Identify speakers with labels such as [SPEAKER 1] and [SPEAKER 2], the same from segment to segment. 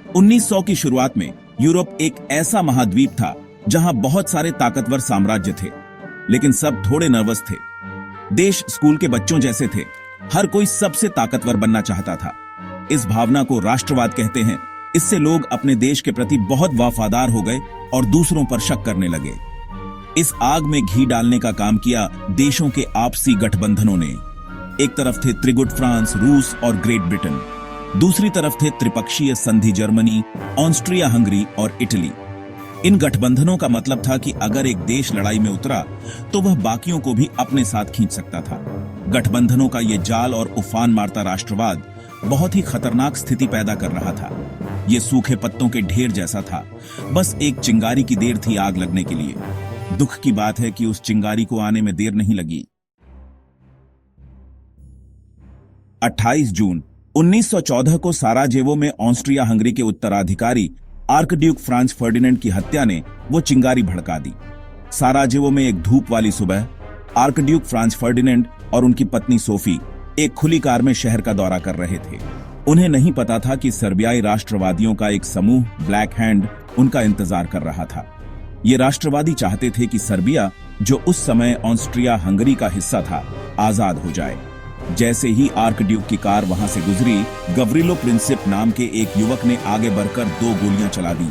[SPEAKER 1] 1900 की शुरुआत में यूरोप एक ऐसा महाद्वीप था जहां बहुत सारे ताकतवर साम्राज्य थे, लेकिन सब थोड़े नर्वस थे। देश स्कूल के बच्चों जैसे थे, हर कोई सबसे ताकतवर बनना चाहता था। इस भावना को राष्ट्रवाद कहते हैं। इससे लोग अपने देश के प्रति बहुत वफादार हो गए और दूसरों पर शक करने लगे। इस आग में घी डालने का काम किया देशों के आपसी गठबंधनों ने। एक तरफ थे त्रिगुट फ्रांस, रूस और ग्रेट ब्रिटेन, दूसरी तरफ थे त्रिपक्षीय संधि जर्मनी, ऑस्ट्रिया हंगरी और इटली। इन गठबंधनों का मतलब था कि अगर एक देश लड़ाई में उतरा तो वह बाकियों को भी अपने साथ खींच सकता था। गठबंधनों का यह जाल और उफान मारता राष्ट्रवाद बहुत ही खतरनाक स्थिति पैदा कर रहा था। यह सूखे पत्तों के ढेर जैसा था, बस एक चिंगारी की देर थी आग लगने के लिए। दुख की बात है कि उस चिंगारी को आने में देर नहीं लगी। 28 जून 1914 को साराजेवो में ऑस्ट्रिया हंगरी के उत्तराधिकारी आर्कड्यूक फ्रांज फर्डिनेंड की हत्या ने वो चिंगारी भड़का दी। साराजेवो में एक धूप वाली सुबह आर्कड्यूक फ्रांज फर्डिनेंड और उनकी पत्नी सोफी एक खुली कार में शहर का दौरा कर रहे थे। उन्हें नहीं पता था कि सर्बियाई राष्ट्रवादियों का एक समूह ब्लैक हैंड उनका इंतजार कर रहा था। ये राष्ट्रवादी चाहते थे कि सर्बिया, जो उस समय ऑस्ट्रिया हंगरी का हिस्सा था, आजाद हो जाए। जैसे ही आर्कड्यूक की कार वहां से गुजरी, गवरिलो प्रिंसिप नाम के एक युवक ने आगे बढ़कर 2 गोलियां चला दी।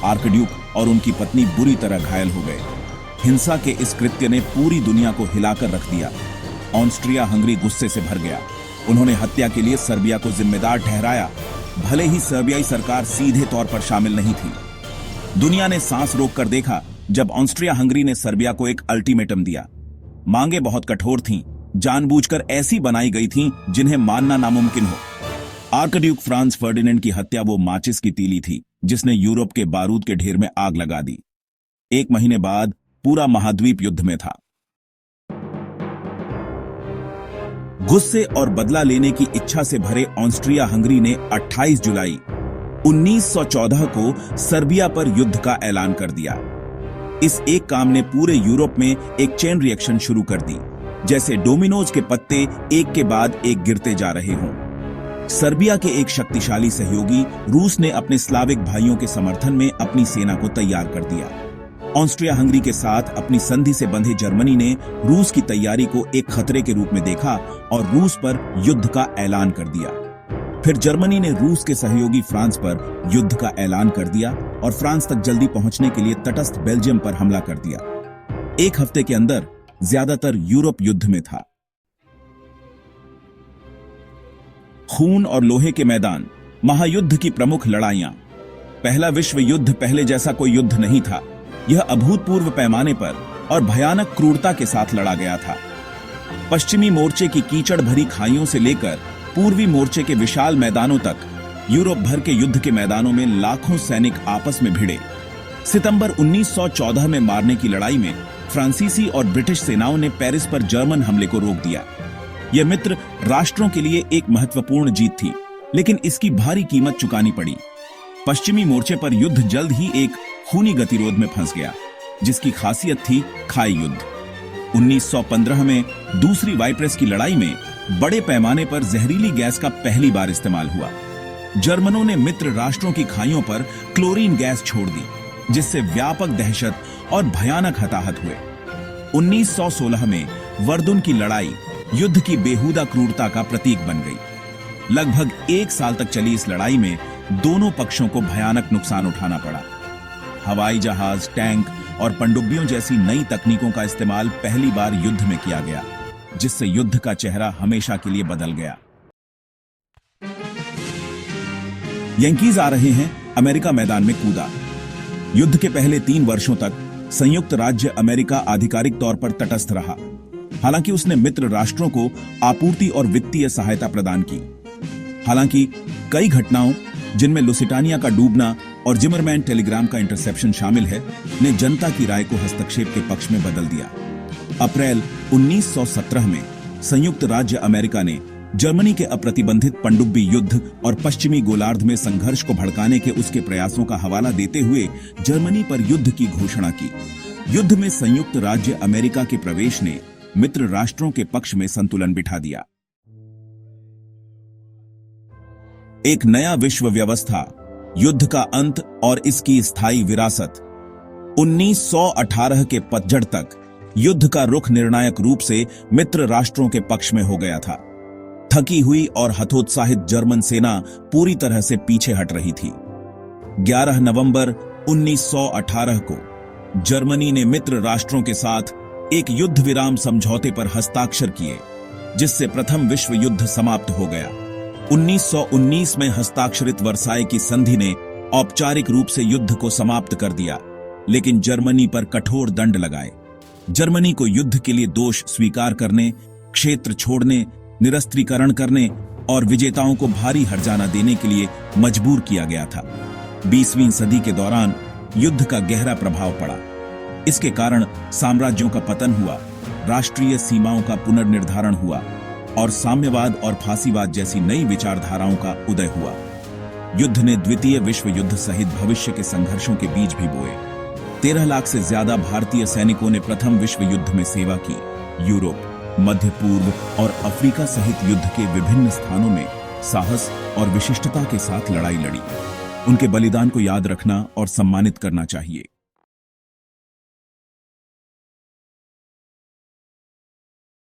[SPEAKER 1] आर्कड्यूक और उनकी पत्नी बुरी तरह घायल हो गए। हिंसा के इस कृत्य ने पूरी दुनिया को हिलाकर रख दिया। ऑस्ट्रिया हंगरी गुस्से से भर गया। उन्होंने हत्या के लिए सर्बिया को जिम्मेदार ठहराया, भले ही सर्बियाई सरकार सीधे तौर पर शामिल नहीं थी। दुनिया ने सांस रोककर देखा जब ऑस्ट्रिया हंगरी ने सर्बिया को एक अल्टीमेटम दिया। मांगे बहुत कठोर थीं, जानबूझकर ऐसी बनाई गई थीं जिन्हें मानना नामुमकिन हो। आर्कड्यूक फ्रांज फर्डिनेंड की हत्या वो माचिस की तीली थी जिसने यूरोप के बारूद के ढेर में आग लगा दी। 1 महीने बाद पूरा महाद्वीप युद्ध में था। गुस्से और बदला लेने की इच्छा से भरे ऑस्ट्रिया हंगरी ने 28 जुलाई 1914 को सर्बिया पर युद्ध का ऐलान कर दिया। इस एक काम ने पूरे यूरोप में एक चेन रिएक्शन शुरू कर दी, जैसे डोमिनोज के पत्ते एक के बाद एक गिरते जा रहे हों। सर्बिया के एक शक्तिशाली सहयोगी रूस ने अपने स्लाविक भाइयों के समर्थन में अपनी सेना को तैयार कर दिया। ऑस्ट्रिया हंगरी के साथ अपनी संधि से बंधे जर्मनी ने रूस की तैयारी को एक खतरे के रूप में देखा और रूस पर युद्ध का ऐलान कर दिया। फिर जर्मनी ने रूस के सहयोगी फ्रांस पर युद्ध का ऐलान कर दिया और फ्रांस तक जल्दी पहुंचने के लिए तटस्थ बेल्जियम पर हमला कर दिया। 1 हफ्ते के अंदर ज्यादातर यूरोप युद्ध में था। खून और लोहे के मैदान, महायुद्ध की प्रमुख लड़ाइयां। पहला विश्व युद्ध पहले जैसा कोई युद्ध नहीं था। यह अभूतपूर्व पैमाने पर और भयानक क्रूरता के साथ लड़ा गया था। पश्चिमी मोर्चे की कीचड़ भरी खाइयों से लेकर पूर्वी मोर्चे के विशाल मैदानों तक यूरोप भर के युद्ध के मैदानों में लाखों सैनिक आपस में भिड़े। सितंबर 1914 में मारने की लड़ाई में फ्रांसीसी और ब्रिटिश सेनाओं ने पेरिस पर जर्मन हमले को रोक दिया। यह मित्र राष्ट्रों के लिए एक महत्वपूर्ण जीत थी, लेकिन इसकी भारी कीमत चुकानी पड़ी। पश्चिमी मोर्चे पर युद्ध जल्द ही एक खूनी गतिरोध में फंस गया, जिसकी खासियत थी खाई युद्ध। 1915 में दूसरी वाइप्रेस की लड़ाई में बड़े पैमाने पर जहरीली गैस का पहली बार इस्तेमाल हुआ। जर्मनों ने मित्र राष्ट्रों की खाइयों पर क्लोरीन गैस छोड़ दी, जिससे व्यापक दहशत और भयानक हताहत हुए। 1916 में वर्दुन की लड़ाई युद्ध की बेहुदा क्रूरता का प्रतीक बन गई। लगभग 1 साल तक चली इस लड़ाई में दोनों पक्षों को भयानक नुकसान उठाना पड़ा। हवाई जहाज, टैंक और पनडुब्बियों जैसी नई तकनीकों का इस्तेमाल पहली बार युद्ध में किया गया, जिससे युद्ध का चेहरा हमेशा के लिए बदल गया। यंकीज आ रहे हैं, अमेरिका मैदान में कूदा। युद्ध के पहले 3 वर्षों तक संयुक्त राज्य अमेरिका आधिकारिक तौर पर तटस्थ रहा। हालांकि उसने मित्र राष्ट्रों को आपूर्ति और वित्तीय सहायता प्रदान की। हालांकि कई घटनाओं, जिनमें लुसिटानिया का डूबना और जिमरमैन टेलीग्राम का इंटरसेप्शन शामिल है, ने जनता की राय को हस्तक्षेप के पक्ष में बदल दिया। अप्रैल 1917 में संयुक्त राज्य अमेरिका ने जर्मनी के अप्रतिबंधित पनडुब्बी युद्ध और पश्चिमी गोलार्ध में संघर्ष को भड़काने के उसके प्रयासों का हवाला देते हुए जर्मनी पर युद्ध की घोषणा की। युद्ध में संयुक्त राज्य अमेरिका के प्रवेश ने मित्र राष्ट्रों के पक्ष में संतुलन बिठा दिया। एक नया विश्व व्यवस्था युद्ध का अंत और इसकी स्थायी विरासत। 1918 के पतझड़ तक युद्ध का रुख निर्णायक रूप से मित्र राष्ट्रों के पक्ष में हो गया था। थकी हुई और हतोत्साहित जर्मन सेना पूरी तरह से पीछे हट रही थी। 11 नवंबर 1918 को जर्मनी ने मित्र राष्ट्रों के साथ एक युद्ध विराम समझौते पर हस्ताक्षर किए, जिससे प्रथम विश्व युद्ध समाप्त हो गया। 1919 में हस्ताक्षरित वर्साई की संधि ने औपचारिक रूप से युद्ध को समाप्त कर दिया, लेकिन जर्मनी पर कठोर दंड लगाए। जर्मनी को युद्ध के लिए दोष स्वीकार करने, क्षेत्र छोड़ने, निरस्त्रीकरण करने और विजेताओं को भारी हर्जाना देने के लिए मजबूर किया गया था। 20वीं सदी के दौरान युद्ध का गहरा प्रभाव पड़ा। इसके कारण साम्राज्यों का पतन हुआ, राष्ट्रीय सीमाओं का पुनर्निर्धारण हुआ और साम्यवाद और फासीवाद जैसी नई विचारधाराओं का उदय हुआ। युद्ध ने द्वितीय विश्व युद्ध सहित भविष्य के संघर्षों के बीज भी बोए। 13 लाख से ज्यादा भारतीय सैनिकों ने प्रथम विश्व युद्ध में सेवा की। यूरोप, मध्य पूर्व और अफ्रीका सहित युद्ध के विभिन्न स्थानों में साहस और विशिष्टता के साथ लड़ाई लड़ी। उनके बलिदान को याद रखना और सम्मानित करना चाहिए।